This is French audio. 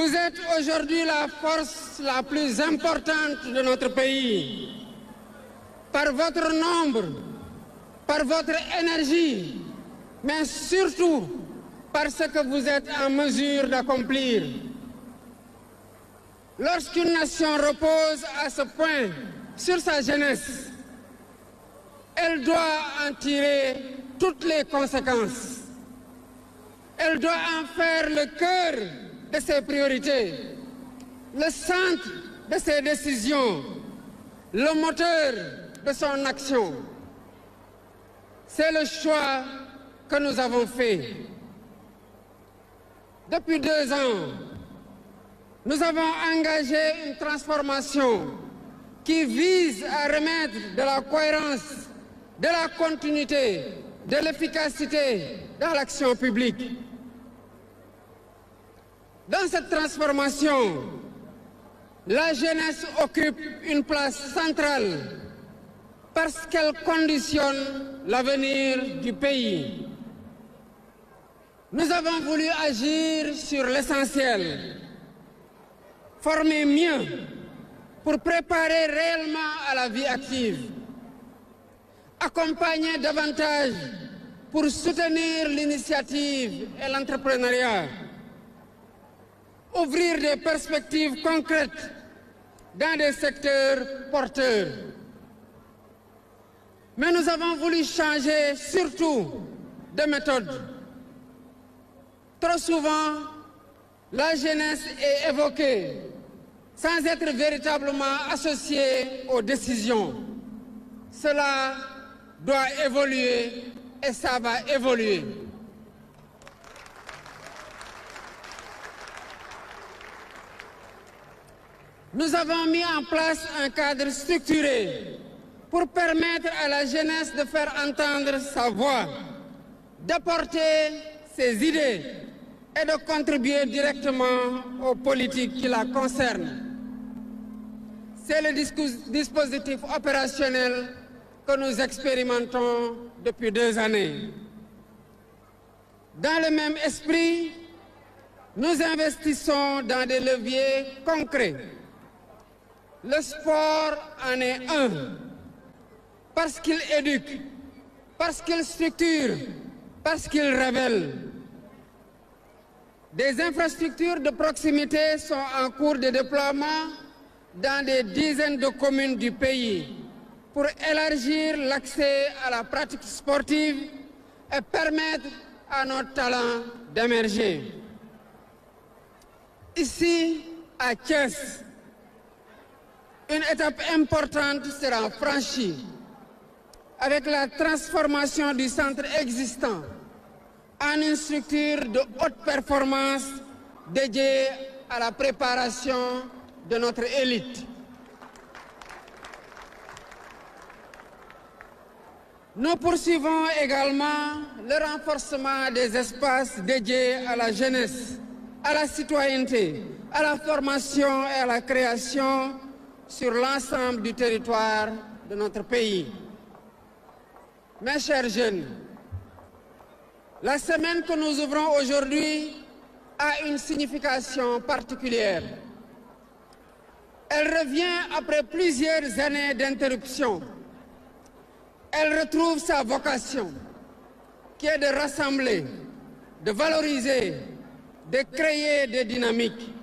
Vous êtes aujourd'hui la force la plus importante de notre pays. Par votre nombre, par votre énergie, mais surtout par ce que vous êtes en mesure d'accomplir. Lorsqu'une nation repose à ce point sur sa jeunesse, elle doit en tirer toutes les conséquences. Elle doit en faire le cœur de ses priorités, le centre de ses décisions, le moteur de son action. C'est le choix que nous avons fait. Depuis 2 ans, nous avons engagé une transformation qui vise à remettre de la cohérence, de la continuité, de l'efficacité dans l'action publique. Dans cette transformation, la jeunesse occupe une place centrale parce qu'elle conditionne l'avenir du pays. Nous avons voulu agir sur l'essentiel, former mieux pour préparer réellement à la vie active, accompagner davantage pour soutenir l'initiative et l'entrepreneuriat, ouvrir des perspectives concrètes dans des secteurs porteurs. Mais nous avons voulu changer surtout de méthode. Trop souvent, la jeunesse est évoquée sans être véritablement associée aux décisions. Cela doit évoluer et ça va évoluer. Nous avons mis en place un cadre structuré pour permettre à la jeunesse de faire entendre sa voix, d'apporter ses idées et de contribuer directement aux politiques qui la concernent. C'est le dispositif opérationnel que nous expérimentons depuis 2 années. Dans le même esprit, nous investissons dans des leviers concrets. Le sport en est un, parce qu'il éduque, parce qu'il structure, parce qu'il révèle. Des infrastructures de proximité sont en cours de déploiement dans des dizaines de communes du pays pour élargir l'accès à la pratique sportive et permettre à nos talents d'émerger. Ici, à Thiès, une étape importante sera franchie avec la transformation du centre existant en une structure de haute performance dédiée à la préparation de notre élite. Nous poursuivons également le renforcement des espaces dédiés à la jeunesse, à la citoyenneté, à la formation et à la création sur l'ensemble du territoire de notre pays. Mes chers jeunes, la semaine que nous ouvrons aujourd'hui a une signification particulière. Elle revient après plusieurs années d'interruption. Elle retrouve sa vocation, qui est de rassembler, de valoriser, de créer des dynamiques.